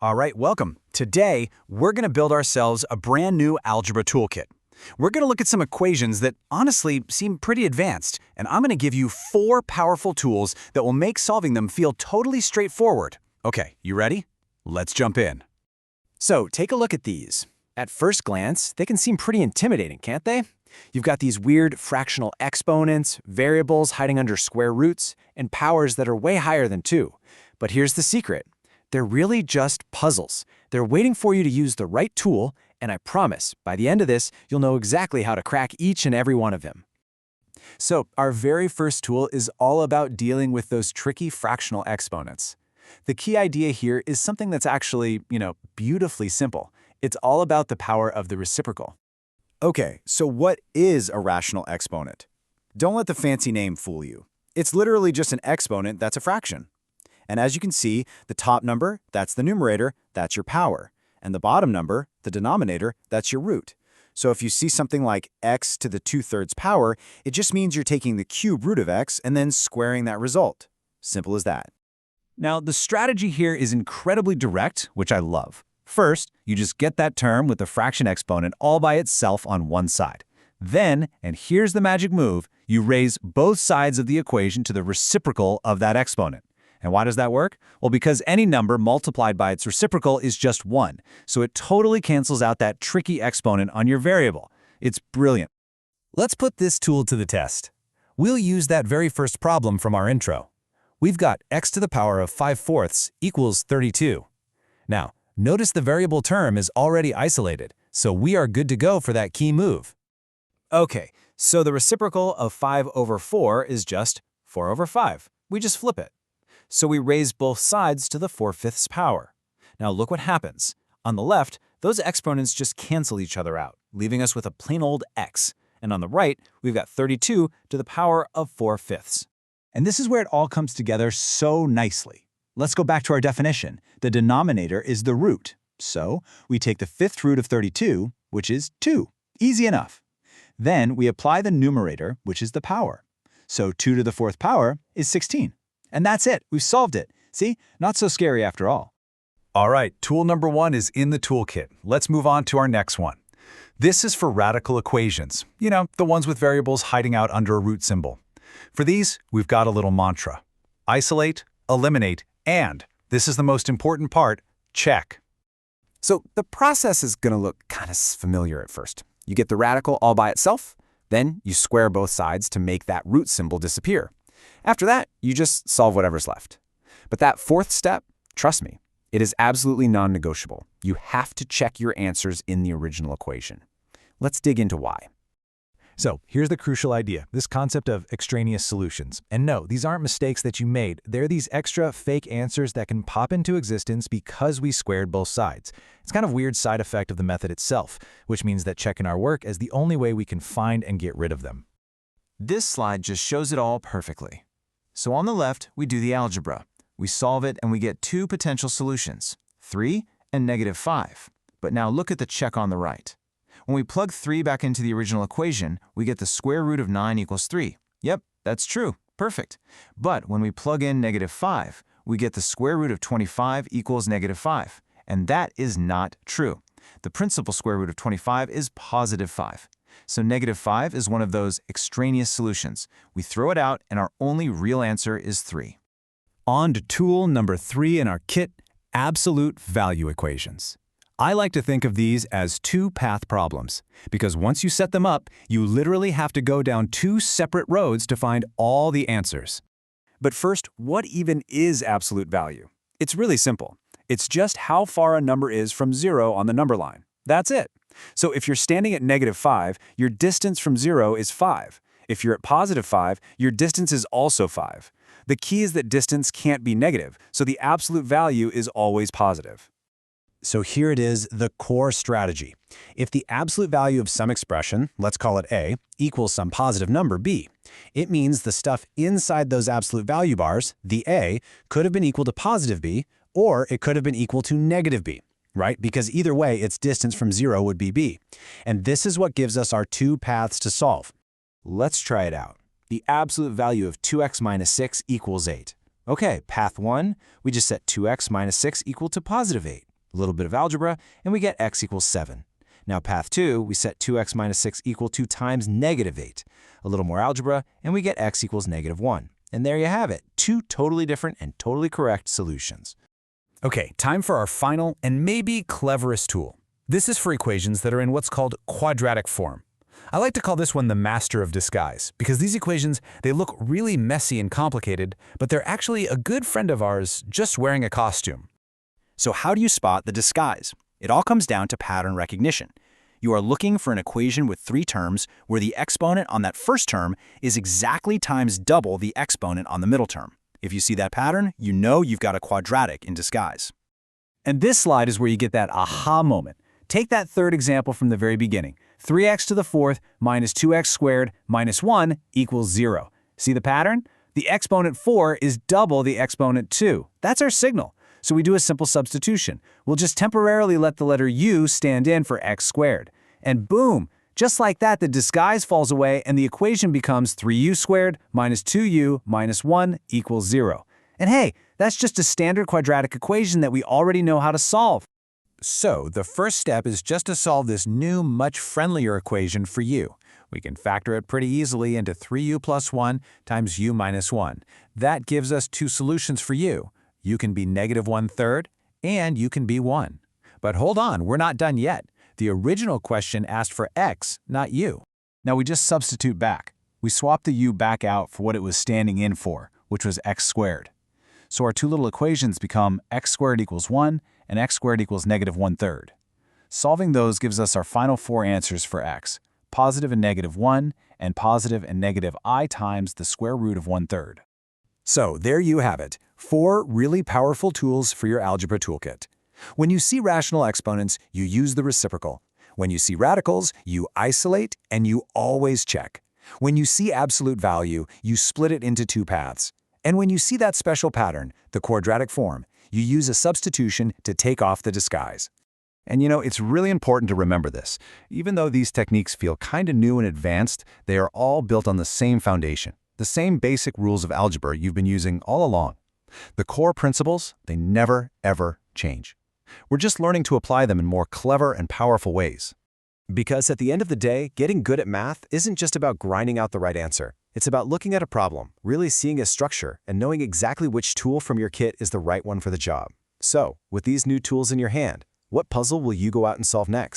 All right, welcome. Today, we're going to build ourselves a brand new algebra toolkit. We're going to look at some equations that honestly seem pretty advanced, and I'm going to give you 4 powerful tools that will make solving them feel totally straightforward. Okay, you ready? Let's jump in. So take a look at these. At first glance, they can seem pretty intimidating, can't they? You've got these weird fractional exponents, variables hiding under square roots, and powers that are way higher than 2. But here's the secret. They're really just puzzles. They're waiting for you to use the right tool, and I promise, by the end of this, you'll know exactly how to crack each and every one of them. So our very first tool is all about dealing with those tricky fractional exponents. The key idea here is something that's actually, beautifully simple. It's all about the power of the reciprocal. Okay, so what is a rational exponent? Don't let the fancy name fool you. It's literally just an exponent that's a fraction. And as you can see, the top number, that's the numerator, that's your power. And the bottom number, the denominator, that's your root. So if you see something like x to the 2/3 power, it just means you're taking the cube root of x and then squaring that result. Simple as that. Now, the strategy here is incredibly direct, which I love. First, you just get that term with the fraction exponent all by itself on one side. Then, and here's the magic move, you raise both sides of the equation to the reciprocal of that exponent. And why does that work? Well, because any number multiplied by its reciprocal is just 1, so it totally cancels out that tricky exponent on your variable. It's brilliant. Let's put this tool to the test. We'll use that very first problem from our intro. We've got x to the power of 5/4 equals 32. Now, notice the variable term is already isolated, so we are good to go for that key move. Okay, so the reciprocal of 5/4 is just 4/5. We just flip it. So we raise both sides to the 4/5 power. Now look what happens. On the left, those exponents just cancel each other out, leaving us with a plain old x. And on the right, we've got 32 to the power of 4/5. And this is where it all comes together so nicely. Let's go back to our definition. The denominator is the root. So we take the 5th root of 32, which is 2. Easy enough. Then we apply the numerator, which is the power. So 2 to the 4th power is 16. And that's it. We've solved it. See? Not so scary after all. All right, tool number 1 is in the toolkit. Let's move on to our next one. This is for radical equations. The ones with variables hiding out under a root symbol. For these, we've got a little mantra. Isolate, eliminate, and, this is the most important part, check. So the process is going to look kind of familiar at first. You get the radical all by itself, then you square both sides to make that root symbol disappear. After that, you just solve whatever's left. But that 4th step, trust me, it is absolutely non-negotiable. You have to check your answers in the original equation. Let's dig into why. So here's the crucial idea, this concept of extraneous solutions. And no, these aren't mistakes that you made. They're these extra fake answers that can pop into existence because we squared both sides. It's kind of a weird side effect of the method itself, which means that checking our work is the only way we can find and get rid of them. This slide just shows it all perfectly. So on the left, we do the algebra. We solve it and we get 2 potential solutions, 3 and -5. But now look at the check on the right. When we plug 3 back into the original equation, we get the square root of 9 equals 3. Yep, that's true. Perfect. But when we plug in -5, we get the square root of 25 equals -5. And that is not true. The principal square root of 25 is +5. So -5 is one of those extraneous solutions. We throw it out and our only real answer is 3. On to tool number 3 in our kit, absolute value equations. I like to think of these as 2-path problems, because once you set them up, you literally have to go down 2 separate roads to find all the answers. But first, what even is absolute value? It's really simple. It's just how far a number is from 0 on the number line. That's it. So if you're standing at -5, your distance from 0 is 5. If you're at +5, your distance is also 5. The key is that distance can't be negative, so the absolute value is always positive. So here it is, the core strategy. If the absolute value of some expression, let's call it a, equals some positive number b, it means the stuff inside those absolute value bars, the a, could have been equal to positive b, or it could have been equal to negative b. Right? Because either way, its distance from 0 would be b. And this is what gives us our 2 paths to solve. Let's try it out. The absolute value of 2x minus 6 equals 8. Okay, path 1, we just set 2x minus 6 equal to +8. A little bit of algebra, and we get x equals 7. Now path 2, we set 2x minus 6 equal to times negative 8. A little more algebra, and we get x equals negative 1. And there you have it, 2 totally different and totally correct solutions. Okay, time for our final and maybe cleverest tool. This is for equations that are in what's called quadratic form. I like to call this one the master of disguise, because these equations, they look really messy and complicated, but they're actually a good friend of ours just wearing a costume. So how do you spot the disguise? It all comes down to pattern recognition. You are looking for an equation with 3 terms where the exponent on that first term is exactly times double the exponent on the middle term. If you see that pattern, you know you've got a quadratic in disguise. And this slide is where you get that aha moment. Take that third example from the very beginning. 3x to the fourth minus 2x squared minus 1 equals 0. See the pattern? The exponent 4 is double the exponent 2. That's our signal. So we do a simple substitution. We'll just temporarily let the letter u stand in for x squared. And boom! Just like that, the disguise falls away and the equation becomes 3u squared minus 2u minus 1 equals 0. And hey, that's just a standard quadratic equation that we already know how to solve. So the first step is just to solve this new, much friendlier equation for u. We can factor it pretty easily into 3u plus 1 times u minus 1. That gives us 2 solutions for u. U can be negative 1/3, and u can be 1. But hold on, we're not done yet. The original question asked for x, not u. Now we just substitute back. We swap the u back out for what it was standing in for, which was x squared. So our 2 little equations become x squared equals 1 and x squared equals negative 1/3. Solving those gives us our final 4 answers for x, positive and negative 1, and positive and negative I times the square root of 1/3. So there you have it, 4 really powerful tools for your algebra toolkit. When you see rational exponents, you use the reciprocal. When you see radicals, you isolate and you always check. When you see absolute value, you split it into 2 paths. And when you see that special pattern, the quadratic form, you use a substitution to take off the disguise. And you know, it's really important to remember this. Even though these techniques feel kind of new and advanced, they are all built on the same foundation, the same basic rules of algebra you've been using all along. The core principles, they never, ever change. We're just learning to apply them in more clever and powerful ways. Because at the end of the day, getting good at math isn't just about grinding out the right answer. It's about looking at a problem, really seeing a structure, and knowing exactly which tool from your kit is the right one for the job. So, with these new tools in your hand, what puzzle will you go out and solve next?